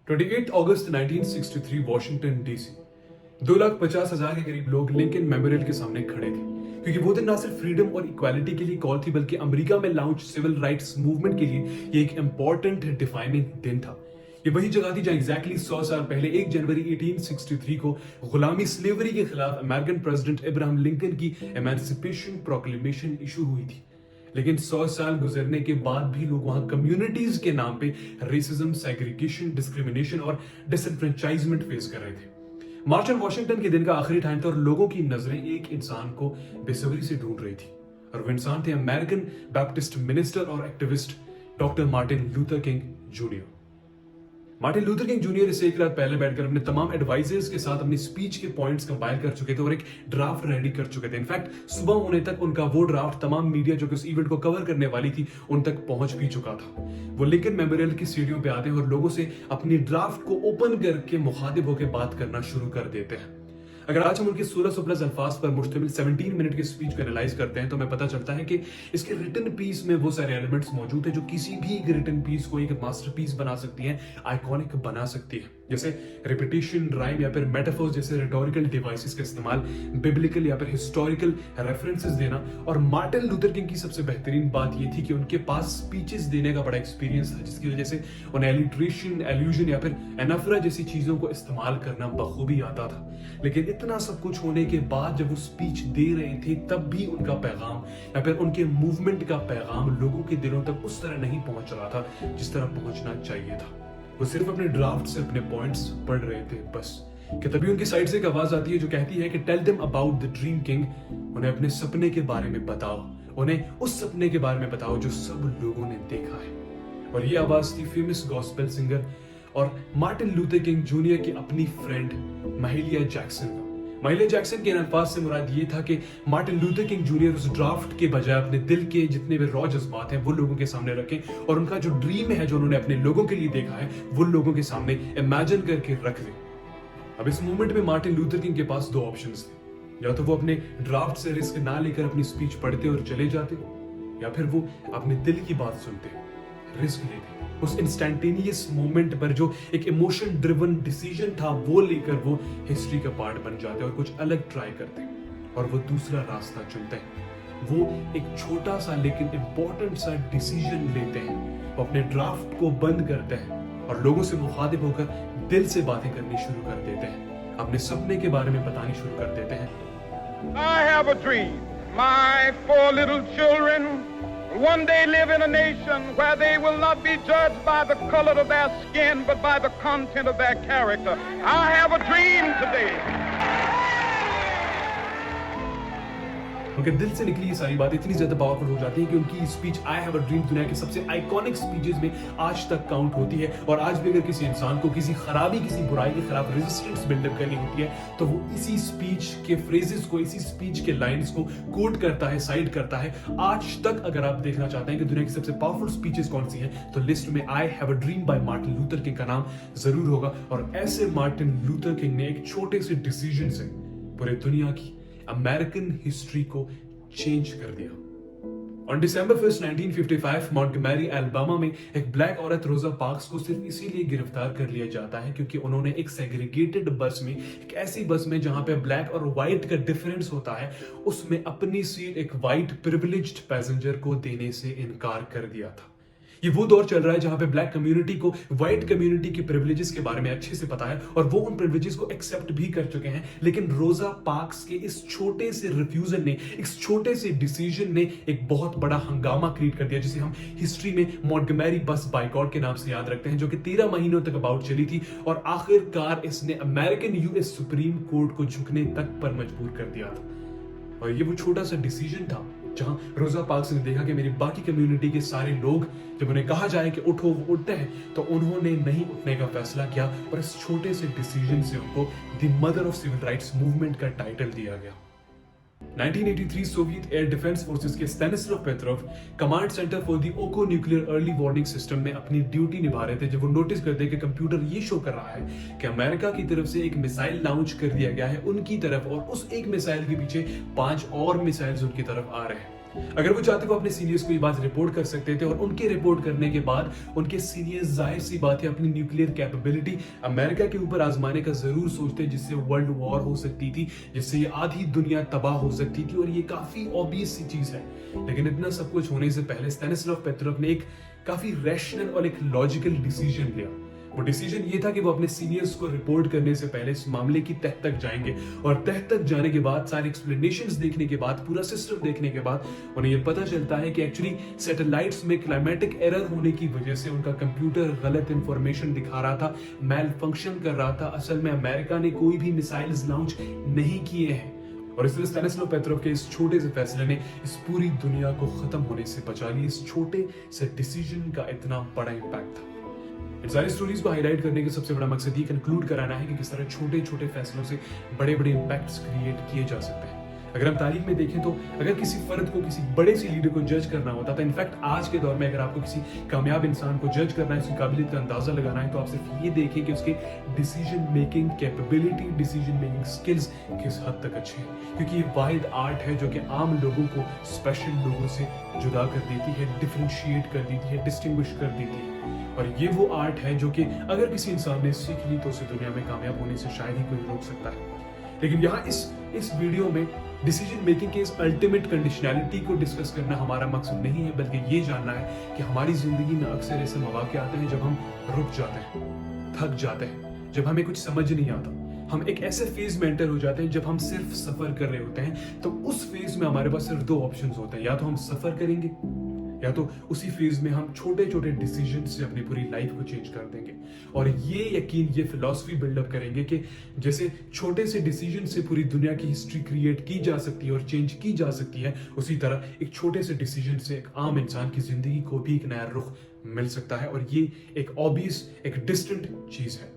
28 अगस्त 1963 Washington DC 2,50,000 के करीब लोग लिंकन मेमोरियल के सामने खड़े थे क्योंकि वो दिन ना सिर्फ फ्रीडम और इक्वालिटी के लिए कॉल थी बल्कि अमेरिका में लॉन्च सिविल राइट्स मूवमेंट के लिए ये एक इंपॉर्टेंट डिफाइनिंग दिन था। ये वही जगह थी जहां एग्जैक्टली 100 साल पहले 1 जनवरी 1863 को गुलामी स्लेवरी के खिलाफ अमेरिकन प्रेसिडेंट इब्राहिम लिंकन की एमेंसिपेशन प्रोक्लेमेशन इशू हुई थी। लेकिन 100 साल गुजरने के बाद भी लोग वहां कम्युनिटीज के नाम पे रेसिज्म, सेग्रीगेशन, डिस्क्रिमिनेशन और डिसएनफ्रेंचाइजमेंट फेस कर रहे थे। मार्च ऑन वॉशिंगटन के दिन का आखिरी टाइम था और लोगों की नजरें एक इंसान को बेसब्री से ढूंढ रही थी और वो इंसान थे अमेरिकन बैप्टिस्ट मिनिस्टर और activist doctor Martin Luther king junior. Martin Luther king junior इससे एक रात पहले बैठकर अपने तमाम एडवाइजर्स के साथ अपनी स्पीच के पॉइंट्स कंपाइल कर चुके थे और एक ड्राफ्ट रेडी कर चुके थे। इनफैक्ट सुबह होने तक उनका वो ड्राफ्ट तमाम मीडिया जो कि उस इवेंट को कवर करने वाली थी उन तक पहुंच भी चुका था। वो लिंकन मेमोरियल की सीढ़ियों पे आते हैं और लोगों से अपनी ड्राफ्ट को ओपन करके मुखातिब होकर बात करना शुरू कर देते हैं। अगर आज हम उनके 1600 प्लस अल्फाज पर मुश्तमिल 17 मिनट की स्पीच को एनालाइज करते हैं तो हमें पता चलता है कि इसके रिटन पीस में वो सारे एलिमेंट्स मौजूद हैं जो किसी भी एक रिटन पीस को एक मास्टरपीस बना सकती हैं, आइकॉनिक बना सकती है। जैसे रिपीटिशन, राइम या फिर मेटाफोर्स जैसे रिटोरिकल डिवाइसेस का इस्तेमाल, बिब्लिकल या फिर हिस्टोरिकल रेफरेंसेस देना। और मार्टिन लूथर किंग की सबसे बेहतरीन बात ये थी कि उनके पास स्पीचेस देने का बड़ा एक्सपीरियंस था जिसकी वजह से उन्हें एलिट्रेशन, एल्यूजन या फिर एनाफोरा जैसी चीजों को इस्तेमाल करना बखूबी आता था। लेकिन इतना सब कुछ होने के बाद जब वो स्पीच दे रहे थे तब भी उनका पैगाम या फिर उनके मूवमेंट का पैगाम लोगों के दिलों तक उस तरह नहीं पहुंच रहा था जिस तरह पहुंचना चाहिए था। वो सिर्फ अपने ड्राफ्ट से अपने पॉइंट्स पढ़ रहे थे बस कि तभी उनकी साइड से एक आवाज आती है जो कहती है कि tell them about the dream king. उन्हें अपने सपने के बारे में बताओ, उन्हें उस सपने के बारे में बताओ जो सब लोगों ने देखा है। और ये आवाज थी फेमस गॉस्पेल सिंगर और मार्टिन लूथर किंग जूनियर की अपनी फ्रेंड महिलिया जैक्सन। महिलिया जैक्सन के अल्फाज से मुराद ये था कि मार्टिन लूथर किंग जूनियर उस ड्राफ्ट के बजाय अपने दिल के जितने भी रॉ जज्बात हैं वो लोगों के सामने रखें और उनका जो ड्रीम है जो उन्होंने अपने लोगों के लिए देखा है वो लोगों के सामने इमेजिन करके रख दें। अब इस मूवमेंट में मार्टिन लूथर किंग के पास दो ऑप्शंस थे, या तो वो अपने ड्राफ्ट से रिस्क ना लेकर अपनी स्पीच पढ़ते और चले जाते या फिर वो अपने दिल की बात सुनते, रिस्क लेते। उस इंस्टेंटेनियस मोमेंट पर जो एक इमोशन ड्रिवन डिसीजन था वो लेकर वो हिस्ट्री का पार्ट बन जाते और कुछ अलग ट्राई करते और वो दूसरा रास्ता चुनते हैं। वो एक छोटा सा लेकिन इंपॉर्टेंट सा डिसीजन लेते हैं, वो अपने ड्राफ्ट को बंद करते हैं और लोगों से मुखातिब होकर दिल से बातें करनी शुरू कर देते हैं, अपने सपने के बारे में बतानी शुरू कर देते हैं। I have a dream. My 4 little children will one day live in a nation where they will not be judged by the color of their skin, but by the content of their character. I have a dream today. उनके दिल से निकली ये सारी बातें इतनी ज्यादा powerful हो जाती है कि उनकी speech I have a dream दुनिया के सबसे आइकॉनिक स्पीचेस में आज तक काउंट होती है। और आज भी अगर किसी इंसान को किसी खराबी, किसी बुराई के खिलाफ रेजिस्टेंस बिल्डअप करनी होती है तो वो इसी स्पीच के फ्रेजेस को, इसी स्पीच के लाइंस को कोट करता है, साइड करता है। आज तक अगर आप देखना चाहते हैं कि दुनिया की सबसे पावरफुल स्पीचेस कौन सी हैं तो लिस्ट में I have a dream by Martin Luther King का नाम जरूर होगा। और ऐसे मार्टिन लूथर किंग ने एक छोटे से डिसीजन से पूरे दुनिया की अमेरिकन हिस्ट्री को चेंज कर दिया। On December 1st, 1955 Montgomery Alabama में एक ब्लैक औरत रोजा पार्क्स को सिर्फ इसीलिए गिरफ्तार कर लिया जाता है क्योंकि उन्होंने एक सेग्रीगेटेड बस में, एक ऐसी बस में जहां पे ब्लैक और व्हाइट का डिफरेंस होता है, उसमें अपनी सीट एक व्हाइट प्रिविलेज्ड पैसेंजर को देने से इनकार कर दिया था। ये वो दौर चल रहा है जहां पे ब्लैक कम्युनिटी को व्हाइट कम्युनिटी के प्रिविलेजेस के बारे में अच्छे से पता है और वो उन प्रिविलेजेस को एक्सेप्ट भी कर चुके हैं। लेकिन रोजा पार्क्स के इस छोटे से रिफ्यूजल ने, इस छोटे से डिसीजन ने एक बहुत बड़ा हंगामा क्रिएट कर दिया जिसे हम हिस्ट्री में मॉन्टगोमेरी बस बाइकॉट के नाम से याद रखते हैं, जो कि 13 महीनों तक अबाउट चली थी और आखिरकार इसने अमेरिकन यूएस सुप्रीम कोर्ट को झुकने तक पर मजबूर कर दिया था। और ये वो छोटा सा डिसीजन था जहां रोजा पार्क्स ने देखा कि मेरी बाकी कम्युनिटी के सारे लोग जब उन्हें कहा जाए कि उठो, वो उठते हैं, तो उन्होंने नहीं उठने का फैसला किया और इस छोटे से डिसीजन से उनको the mother of civil rights movement का टाइटल दिया गया। 1983 सोवियत एयर डिफेंस फोर्सेस के Stanislav Petrov command centre for the Oko nuclear early warning system में अपनी ड्यूटी निभा रहे थे जब वो नोटिस करते हैं कि कंप्यूटर ये शो कर रहा है कि अमेरिका की तरफ से एक मिसाइल लॉन्च कर दिया गया है उनकी तरफ और उस एक मिसाइल के पीछे 5 और मिसाइल्स उनकी तरफ आ रहे हैं। अगर वो चाहते वो अपने सीनियर्स को ये बात रिपोर्ट कर सकते थे और उनके रिपोर्ट करने के बाद उनके सीनियर्स जाहिर सी बात है अपनी न्यूक्लियर कैपेबिलिटी अमेरिका के ऊपर आजमाने का जरूर सोचते, जिससे वर्ल्ड वॉर हो सकती थी, जिससे ये आधी दुनिया तबाह हो सकती थी और ये काफी ऑब्वियस सी चीज है। लेकिन इतना सब कुछ होने से पहले स्टैनिस्लाव पेट्रोव ने एक काफी रैशनल और एक लॉजिकल डिसीजन लिया। वो डिसीजन ये था कि वो अपने सीनियर्स को रिपोर्ट करने से पहले इस मामले की तह तक जाएंगे और तह तक जाने के बाद सारे एक्सप्लेनेशंस देखने के बाद पूरा सिस्टम देखने के बाद उन्हें ये पता चलता है कि एक्चुअली सैटेलाइट्स में क्लाइमेटिक एरर होने की वजह से उनका कंप्यूटर गलत इंफॉर्मेशन दिखा रहा था, मैल फंक्शन कर रहा था। असल में अमेरिका ने कोई भी मिसाइल्स लॉन्च नहीं किए हैं और इसलिए स्टैनिस्लाव पेट्रोव के इस छोटे से फैसले ने इस पूरी दुनिया को खत्म होने से बचा लिया। इस छोटे से डिसीजन का इतना बड़ा इंपैक्ट था। इन सारी स्टोरीज को हाईलाइट करने का सबसे बड़ा मकसद ये कंक्लूड कराना है कि किस तरह छोटे छोटे फैसलों से बड़े बड़े इंपैक्ट्स क्रिएट किए जा सकते हैं। अगर हम तारीख में देखें तो अगर किसी फर्द को किसी बड़े से लीडर को जज करना होता था, इनफैक्ट आज के दौर में अगर आपको किसी कामयाब इंसान को जज करना है, उसकी काबिलियत का अंदाजा लगाना है, तो आप सिर्फ ये देखें कि उसके decision making capability, decision making skills किस हद तक अच्छे हैं, क्योंकि ये वाहिद आर्ट है जो कि आम लोगों को स्पेशल लोगों से जुदा कर देती है, डिफरेंशिएट कर देती है, डिस्टिंग्विश कर देती है। और ये वो आर्ट है जो कि अगर किसी इंसान ने सीख ली तो उसे दुनिया में कामयाब होने से शायद ही कोई रोक सकता है। लेकिन यहाँ इस वीडियो में डिसीजन मेकिंग के इस अल्टीमेट कंडीशनैलिटी को डिस्कस करना हमारा मकसद नहीं है, बल्कि ये जानना है कि हमारी जिंदगी में अक्सर ऐसे मौके आते हैं जब हम रुक जाते हैं, थक जाते हैं, जब हमें कुछ समझ नहीं आता। हम एक ऐसे फेज में एंटर हो जाते हैं जब हम सिर्फ सफर कर रहे होते हैं। तो उस फेज में हमारे पास सिर्फ दो ऑप्शन होते हैं, या तो हम सफर करेंगे या तो उसी फेज में हम छोटे छोटे डिसीजन से अपनी पूरी लाइफ को चेंज कर देंगे। और ये फिलॉसफी बिल्डअप करेंगे कि जैसे छोटे से डिसीजन से पूरी दुनिया की हिस्ट्री क्रिएट की जा सकती है और चेंज की जा सकती है, उसी तरह एक छोटे से डिसीजन से एक आम इंसान की जिंदगी को भी एक नया रुख मिल सकता है। और ये एक ऑब्वियस, एक डिस्टेंट चीज है।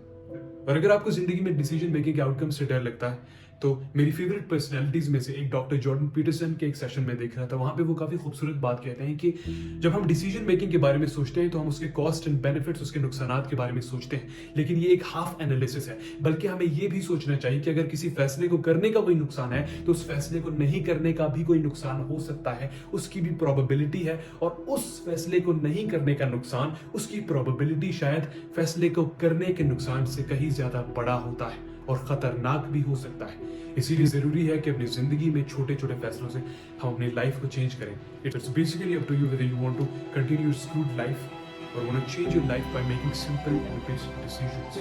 और अगर आपको जिंदगी में डिसीजन मेकिंग के आउटकम से डर लगता है, तो मेरी फेवरेट पर्सनैलिटीज में से एक डॉक्टर जॉर्डन पीटरसन के एक सेशन में देख रहा था। वहां पे वो काफी खूबसूरत बात कहते हैं कि जब हम डिसीजन मेकिंग के बारे में सोचते हैं तो हम उसके कॉस्ट एंड बेनिफिट्स, उसके नुकसानात के बारे में सोचते हैं, लेकिन ये एक हाफ एनालिसिस है। बल्कि हमें ये भी सोचना चाहिए कि अगर किसी फैसले को करने का कोई नुकसान है तो उस फैसले को नहीं करने का भी कोई नुकसान हो सकता है, उसकी भी प्रोबेबिलिटी है। और उस फैसले को नहीं करने का नुकसान, उसकी प्रोबेबिलिटी शायद फैसले को करने के नुकसान से कहीं ज्यादा बड़ा होता है और खतरनाक भी हो सकता है। इसीलिए जरूरी है कि अपनी जिंदगी में छोटे छोटे फैसलों से हम अपनी लाइफ को चेंज करें। It's basically up to you whether you want to continue your screwed life और want to change your life by making simple and basic decisions.